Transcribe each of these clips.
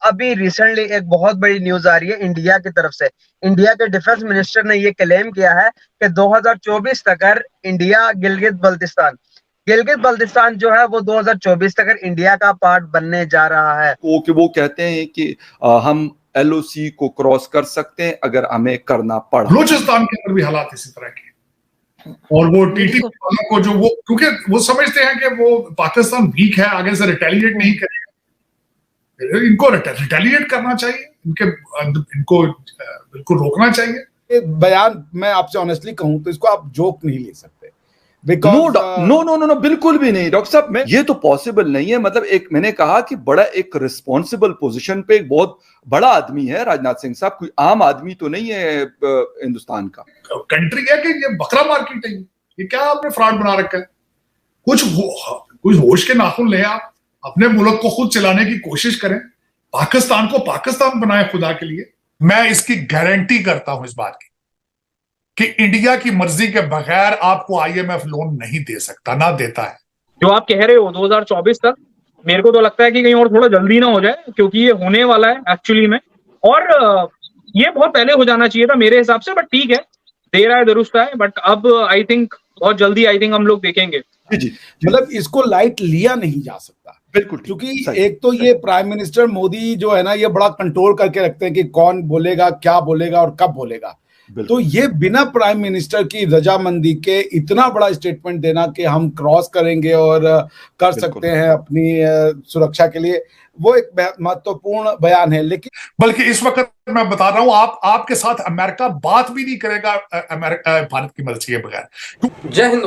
अभी रिसेंटली एक बहुत बड़ी न्यूज आ रही है इंडिया की तरफ से। इंडिया के डिफेंस मिनिस्टर ने ये क्लेम किया है कि 2024 तक इंडिया गिलगित बल्तिस्तान जो है वो 2024 तक इंडिया का पार्ट बनने जा रहा है। वो कहते हैं कि हम एलओसी को क्रॉस कर सकते हैं अगर हमें करना पड़ा। बलूचिस्तान के अंदर भी हालात इसी तरह के, और वो टीटी वालों को जो वो, क्योंकि वो समझते हैं कि वो पाकिस्तान वीक है, आगे से रिटेलिएट नहीं करेगा, इनको रिटेलिएट करना चाहिए, इनको बिल्कुल रोकना चाहिए। बयान मैं आपसे ऑनेस्टली कहूं तो इसको आप जोक नहीं ले सकते। नो, बिल्कुल भी नहीं डॉक्टर साहब, ये तो पॉसिबल नहीं है। मतलब एक मैंने कहा कि बड़ा एक रिस्पॉन्सिबल पोजीशन पे एक बहुत बड़ा आदमी है राजनाथ सिंह साहब, कोई आम आदमी तो नहीं है हिंदुस्तान का। कंट्री है कि ये बकरा मार्केट है, ये क्या आपने फ्रॉड बना रखा है? कुछ होश के नाखून ले, आप अपने मुल्क को खुद चलाने की कोशिश करें, पाकिस्तान को पाकिस्तान बनाए खुदा के लिए। मैं इसकी गारंटी करता हूं इस बात की कि इंडिया की मर्जी के बगैर आपको आईएमएफ लोन नहीं दे सकता, ना देता है। जो आप कह रहे हो 2024 तक, मेरे को तो लगता है कि कहीं और थोड़ा जल्दी ना हो जाए, क्योंकि ये होने वाला है एक्चुअली में, और ये बहुत पहले हो जाना चाहिए था मेरे हिसाब से, बट ठीक है, देर आए दुरुस्त आए। बट अब आई थिंक बहुत जल्दी हम लोग देखेंगे। जी, मतलब इसको लाइट लिया नहीं जा सकता बिल्कुल, क्योंकि एक तो ये प्राइम मिनिस्टर मोदी जो है ना, ये बड़ा कंट्रोल करके रखते हैं कि कौन बोलेगा, क्या बोलेगा और कब बोलेगा। तो ये बिना प्राइम मिनिस्टर की रजामंदी के इतना बड़ा स्टेटमेंट देना कि हम क्रॉस करेंगे और कर सकते हैं अपनी सुरक्षा के लिए, वो एक महत्वपूर्ण बयान है। लेकिन बल्कि इस वक्त मैं बता रहा हूं, आपके साथ अमेरिका बात भी नहीं करेगा भारत की मर्जी के बगैर। जय हिंद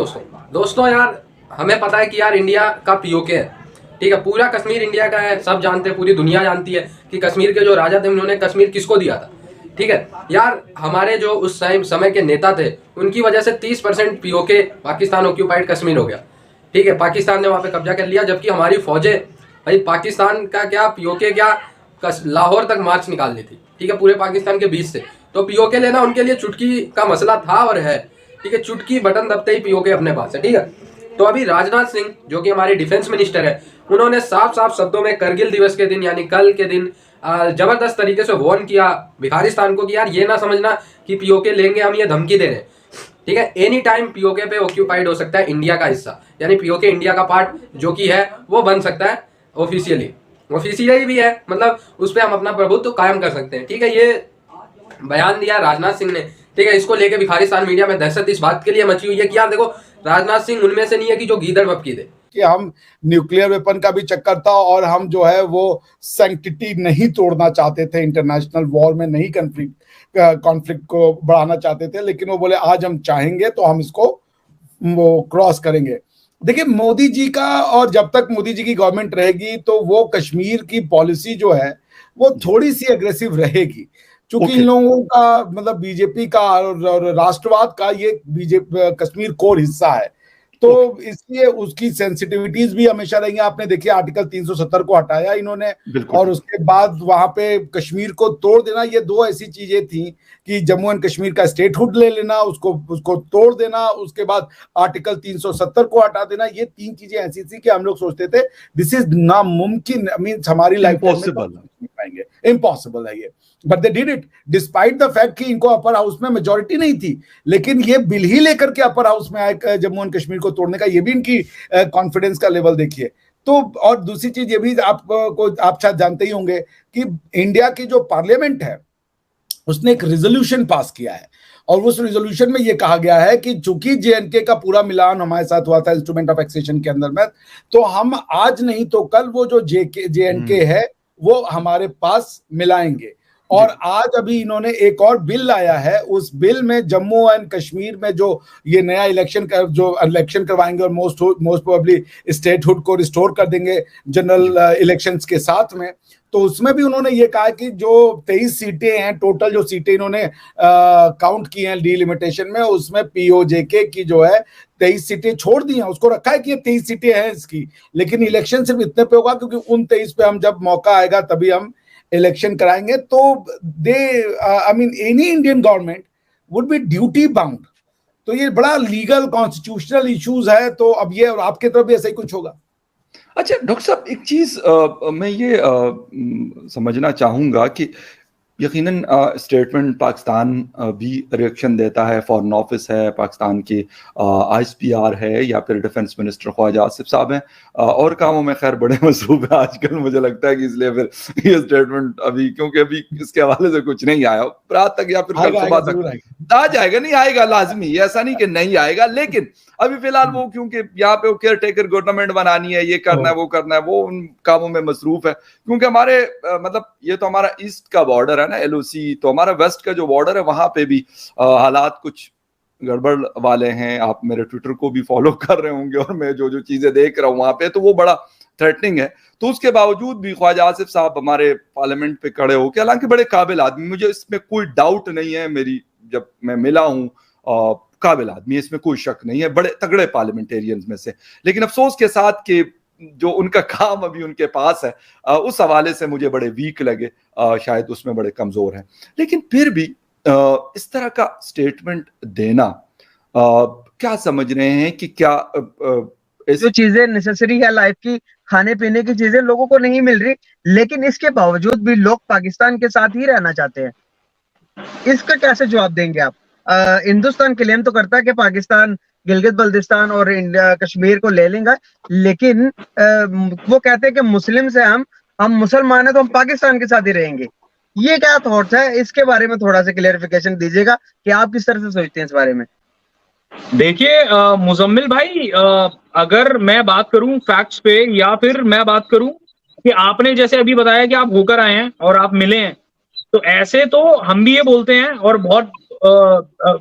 दोस्तों यार, हमें पता है कि यार इंडिया का पीओके है, ठीक है, पूरा कश्मीर इंडिया का है, सब जानते हैं, पूरी दुनिया जानती है कि कश्मीर के जो राजा थे उन्होंने कश्मीर किसको दिया था, ठीक है यार। हमारे जो उस समय के नेता थे, उनकी वजह से 30% पीओके पाकिस्तान ऑक्यूपाइड कश्मीर हो गया, ठीक है, पाकिस्तान ने वहां पे कब्जा कर लिया। जबकि हमारी फौजें भाई पाकिस्तान का क्या पीओके क्या लाहौर तक मार्च निकाल ली थी, ठीक है, पूरे पाकिस्तान के बीच से। तो पीओके लेना उनके लिए चुटकी का मसला था और है, ठीक है, चुटकी बटन दबते ही पीओके अपने पास है, ठीक है। तो अभी राजनाथ सिंह जो कि हमारे डिफेंस मिनिस्टर है, उन्होंने साफ साफ शब्दों में करगिल दिवस के दिन यानी कल के दिन जबरदस्त तरीके से वार्न किया भिखारिस्तान को कि यार ये ना समझना कि पीओके लेंगे हम, ये धमकी दे रहे हैं, ठीक है। एनी टाइम पीओके पे ऑक्यूपाइड हो सकता है इंडिया का हिस्सा, यानी पीओके इंडिया का पार्ट जो कि है वो बन सकता है ऑफिशियली भी है, मतलब उस पर हम अपना प्रभुत्व कायम कर सकते हैं, ठीक है। ये बयान दिया राजनाथ सिंह ने, ठीक है। इसको लेके भिखारिस्तान मीडिया में दहशत इस बात के लिए मची हुई है कि यार देखो, राजनाथ सिंह उनमें से नहीं है कि जो गीदड़ बपकी दे कि हम न्यूक्लियर वेपन का भी चक्कर था और हम जो है वो सैंक्टिटी नहीं तोड़ना चाहते थे, इंटरनेशनल वॉर में नहीं कॉन्फ्लिक्ट को बढ़ाना चाहते थे, लेकिन वो बोले आज हम चाहेंगे तो हम इसको वो क्रॉस करेंगे। देखिए मोदी जी का, और जब तक मोदी जी की गवर्नमेंट रहेगी तो वो कश्मीर की पॉलिसी जो है वो थोड़ी सी एग्रेसिव रहेगी, क्योंकि इन लोगों का मतलब बीजेपी का और राष्ट्रवाद का ये बीजेपी कश्मीर कोर हिस्सा है, तो इसलिए उसकी सेंसिटिविटीज भी हमेशा रहेंगी। आपने देखिए आर्टिकल 370 को हटाया इन्होंने, और उसके बाद वहां पे कश्मीर को तोड़ देना, ये दो ऐसी चीजें थी कि जम्मू एंड कश्मीर का स्टेटहुड ले लेना, उसको तोड़ देना, उसके बाद आर्टिकल 370 को हटा देना। ये तीन चीजें ऐसी थी कि हम लोग सोचते थे दिस इज नामुमकिन, मींस हमारी लाइफ में पाएंगे, इम्पॉसिबल है ये, but they did it despite the fact कि इनको अपर हाउस में मेजॉरिटी नहीं थी, लेकिन ये बिल ही लेकर के अपर हाउस में आए जम्मू एंड कश्मीर को तोड़ने का। ये भी इनकी कॉन्फिडेंस का लेवल देखिए। तो और दूसरी चीज ये भी आप शायद जानते ही होंगे कि इंडिया की जो पार्लियामेंट है उसने एक रेजोल्यूशन पास किया है, और उस रेजोल्यूशन में ये कहा गया है कि चूंकि जेएनके का पूरा मिलान हमारे साथ हुआ था इंस्ट्रूमेंट ऑफ एक्सेशन के अंदर में, तो हम आज नहीं तो कल वो जो जेएनके है वो हमारे पास मिलाएंगे। और आज अभी इन्होंने एक और बिल लाया है, उस बिल में जम्मू एंड कश्मीर में जो ये नया इलेक्शन करवाएंगे और मोस्ट प्रोबेबली स्टेटहुड को रिस्टोर कर देंगे जनरल इलेक्शंस के साथ में, तो उसमें भी उन्होंने ये कहा कि जो 23 सीटें हैं टोटल, जो सीटें इन्होंने काउंट की हैं डिलिमिटेशन में, उसमें पीओजेके की जो है 23 सीटें छोड़ दी हैं, उसको रखा है कि ये 23 सीटें हैं इसकी, लेकिन इलेक्शन सिर्फ इतने पे होगा क्योंकि उन 23 पे हम जब मौका आएगा तभी हम इलेक्शन कराएंगे। तो I mean any Indian government would be duty bound. तो ये बड़ा लीगल कॉन्स्टिट्यूशनल इश्यूज है, तो अब ये आपके तरफ भी ऐसा ही कुछ होगा। अच्छा डॉक्टर साहब, एक चीज मैं ये समझना चाहूंगा कि यकीनन स्टेटमेंट पाकिस्तान भी रिएक्शन देता है, फॉरेन ऑफिस है पाकिस्तान की, ISPR है या फिर डिफेंस मिनिस्टर ख्वाजा आसिफ साहब हैं, और कामों में खैर बड़े मसरूफ है आजकल, मुझे लगता है कि इसलिए फिर ये स्टेटमेंट अभी, क्योंकि अभी इसके हवाले से कुछ नहीं आया रात तक या फिर कल सुबह तक आ जाएगा, नहीं आएगा लाजमी, ऐसा नहीं कि नहीं आएगा, लेकिन अभी फिलहाल वो क्योंकि यहाँ पे वो केयर टेकर गवर्नमेंट बनानी है, ये करना है वो करना है, वो उन कामों में मसरूफ है, क्योंकि हमारे मतलब ये तो हमारा ईस्ट का बॉर्डर है ना, LOC, तो हमारा वेस्ट का जो बॉर्डर है वहां पे भी हालात कुछ गड़बड़ वाले हैं। आप मेरे ट्विटर को भी फॉलो कर रहे होंगे और मैं जो जो चीजें देख रहा हूँ वहां पे, तो वो बड़ा थ्रेटनिंग है। तो उसके बावजूद भी ख्वाजा आसिफ साहब हमारे पार्लियामेंट पे खड़े होकर, हालांकि बड़े काबिल आदमी, मुझे इसमें कोई डाउट नहीं है, मेरी जब मैं मिला हूँ काबिल आदमी, इसमें कोई शक नहीं है, बड़े तगड़े पार्लियामेंटेरियंस में से, लेकिन अफसोस के साथ कि जो उनका काम अभी उनके पास है उस हवाले से मुझे बड़े वीक लगे, शायद उसमें बड़े कमजोर हैं। लेकिन फिर भी इस तरह का स्टेटमेंट देना, क्या समझ रहे हैं कि क्या जो चीजें नेसेसरी है लाइफ की, खाने पीने की चीजें लोगों को नहीं मिल रही, लेकिन इसके बावजूद भी लोग पाकिस्तान के साथ ही रहना चाहते हैं, इसका कैसे जवाब देंगे आप? हिंदुस्तान क्लेम तो करता है कि पाकिस्तान गिलगित बल्तिस्तान और इंडिया कश्मीर को ले लेंगे, लेकिन वो कहते हैं कि मुस्लिम से हम मुसलमान हैं तो हम पाकिस्तान के साथ ही रहेंगे। ये क्या थॉट्स है, इसके बारे में थोड़ा सा क्लेरिफिकेशन दीजिएगा कि आप किस तरह से सोचते हैं इस बारे में। देखिए मुजम्मिल भाई, अगर मैं बात करूं फैक्ट्स पे, या फिर मैं बात करूं कि आपने जैसे अभी बताया कि आप होकर आए हैं और आप मिले हैं, तो ऐसे तो हम भी ये बोलते हैं और बहुत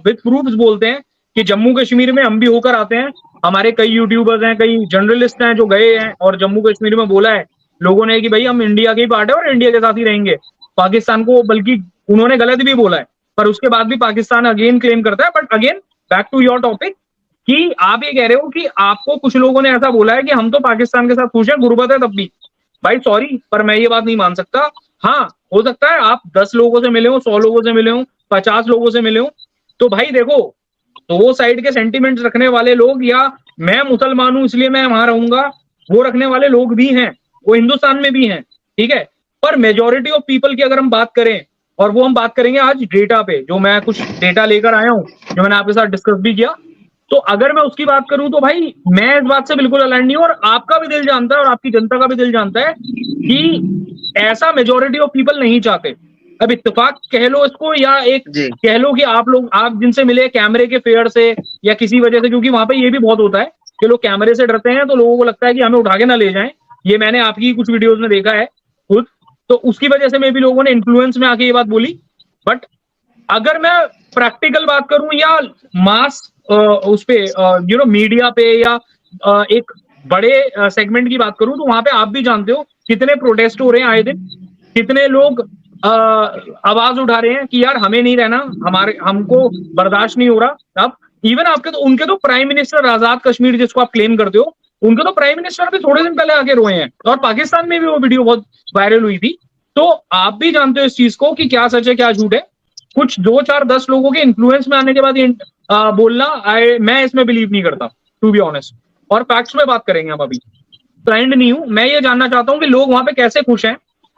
विद प्रूफ्स बोलते हैं कि जम्मू कश्मीर में हम भी होकर आते हैं। हमारे कई यूट्यूबर्स हैं, कई जर्नलिस्ट हैं जो गए हैं और जम्मू कश्मीर में बोला है लोगों ने कि भाई हम इंडिया के ही पार्ट है और इंडिया के साथ ही रहेंगे। पाकिस्तान को बल्कि उन्होंने गलत भी बोला है, पर उसके बाद भी पाकिस्तान अगेन क्लेम करता है। But again back to your topic, कि आप ये कह रहे हो कि आपको कुछ लोगों ने ऐसा बोला है कि हम तो पाकिस्तान के साथ खुश हैं, गुर्बत है तब भी। भाई सॉरी, पर मैं ये बात नहीं मान सकता। हाँ, हो सकता है आप 10 लोगों से मिले हो, 100 लोगों से मिले हो, 50 लोगों से मिले हो, तो भाई देखो, तो वो साइड के सेंटिमेंट्स रखने वाले लोग, या मैं मुसलमान हूं इसलिए मैं वहां रहूंगा, वो रखने वाले लोग भी हैं, वो हिंदुस्तान में भी हैं, ठीक है। पर मेजोरिटी ऑफ पीपल की अगर हम बात करें, और वो हम बात करेंगे आज डेटा पे, जो मैं कुछ डेटा लेकर आया हूं, जो मैंने आपके साथ डिस्कस भी किया, तो अगर मैं उसकी बात करूं तो भाई मैं इस बात से बिल्कुल अलाइन नहीं हूं, और आपका भी दिल जानता है और आपकी जनता का भी दिल जानता है कि ऐसा मेजोरिटी ऑफ पीपल नहीं चाहते। अब इत्तेफाक कह लो इसको, या एक कह लो कि आप लोग, आप जिनसे मिले कैमरे के फेयर से या किसी वजह से, क्योंकि वहां पे ये भी बहुत होता है कि लोग कैमरे से डरते हैं, तो लोगों को लगता है कि हमें उठा के ना ले जाएं। ये मैंने आपकी कुछ वीडियोस में देखा है खुद, तो उसकी वजह से मे भी लोगों ने इन्फ्लुएंस में आके ये बात बोली। बट अगर मैं प्रैक्टिकल बात करूं या मास उस पे मीडिया पे, या एक बड़े सेगमेंट की बात करूं, तो वहां पे आप भी जानते हो कितने प्रोटेस्ट हो रहे हैं आए दिन, कितने लोग आवाज उठा रहे हैं कि यार हमें नहीं रहना, हमको बर्दाश्त नहीं हो रहा। अब इवन आपके तो, उनके तो प्राइम मिनिस्टर आजाद कश्मीर जिसको आप क्लेम करते हो, उनके तो प्राइम मिनिस्टर भी थोड़े दिन पहले आके रोए हैं, और पाकिस्तान में भी वो वीडियो बहुत वायरल हुई थी। तो आप भी जानते हो इस चीज को कि क्या सच है क्या झूठ है। कुछ 2, 4, 10 लोगों के इन्फ्लुएंस में आने के बाद बोलना, मैं इसमें बिलीव नहीं करता टू बी ऑनेस्ट। और फैक्ट्स में बात करेंगे हम, अभी ट्रेंड नहीं हूं मैं, ये जानना चाहता हूं कि लोग वहां पे कैसे खुश हैं,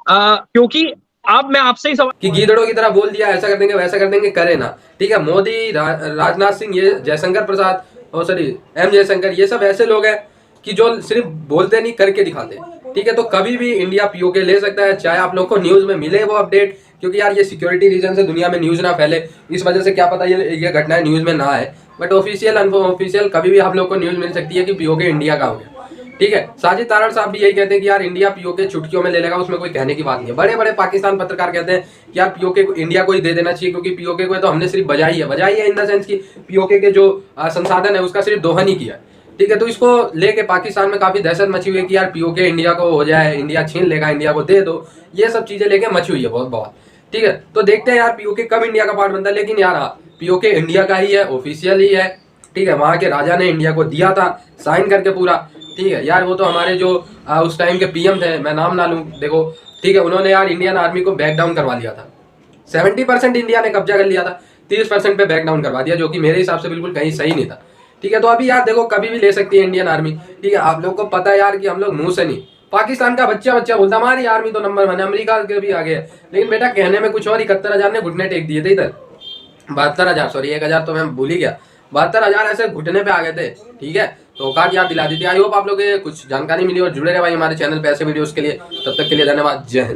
क्योंकि अब मैं आपसे ही सवाल कि गीदड़ों की तरह बोल दिया, ऐसा कर देंगे वैसा कर देंगे, करे ना, ठीक है। मोदी, राजनाथ सिंह, ये जयशंकर प्रसाद, और सॉरी M जयशंकर, ये सब ऐसे लोग हैं कि जो सिर्फ बोलते नहीं करके दिखाते, ठीक है। तो कभी भी इंडिया POK ले सकता है, चाहे आप लोग को न्यूज में मिले वो अपडेट, क्योंकि यार ये सिक्योरिटी रीजन से दुनिया में न्यूज ना फैले, इस वजह से क्या पता ये घटना न्यूज में ना आए, बट ऑफिशियल अनऑफिशियल कभी भी आप लोग को न्यूज मिल सकती है कि POK इंडिया का हो गया, ठीक है। साजिद तारड़ साहब भी यही कहते हैं कि यार इंडिया POK चुटकियों में ले लेगा, उसमें कोई कहने की बात नहीं है। बड़े बड़े पाकिस्तान पत्रकार कहते हैं कि यार POK को इंडिया को ही दे देना चाहिए, क्योंकि POK को तो हमने सिर्फ बजाई है इन द सेंस की POK के जो संसाधन है उसका सिर्फ दोहन ही किया, ठीक है। तो इसको लेके पाकिस्तान में काफी दहशत मची हुई है कि यार POK इंडिया को हो जाए, इंडिया छीन लेगा, इंडिया को दे दो, ये सब चीजें लेके मची हुई है बहुत, ठीक है। तो देखते हैं यार POK कब इंडिया का पार्ट बनता है, लेकिन यार हाँ, POK इंडिया का ही है, ऑफिशियल ही है, ठीक है। वहां के राजा ने इंडिया को दिया था साइन करके पूरा, ठीक है यार। वो तो हमारे जो उस टाइम के PM थे, मैं नाम ना लूं, देखो, ठीक है, उन्होंने यार इंडियन आर्मी को बैक डाउन करवा दिया था। 70% इंडिया ने कब्जा कर लिया था, 30% पे बैक डाउन करवा दिया, जो कि मेरे हिसाब से बिल्कुल कहीं सही नहीं था, ठीक है। तो अभी यार देखो कभी भी ले सकती है इंडियन आर्मी, ठीक है। आप लोग को पता है यार कि हम लोग मुंह से नहीं, पाकिस्तान का बच्चा बोलता हमारी आर्मी तो नंबर 1 है, अमेरिका के भी आगे है, लेकिन बेटा कहने में कुछ और। 71,000 ने घुटने टेक दिए थे इधर, 72,000 सॉरी 1,000 तो मैं भूल ही गया, 72,000 ऐसे घुटने पे आ गए थे, ठीक है। तो औकात याद दिला दी थी। आई होप आप लोग कुछ जानकारी मिली और जुड़े रहे भाई हमारे चैनल पे ऐसे वीडियोस के लिए। तब तक के लिए धन्यवाद, जय हिंद।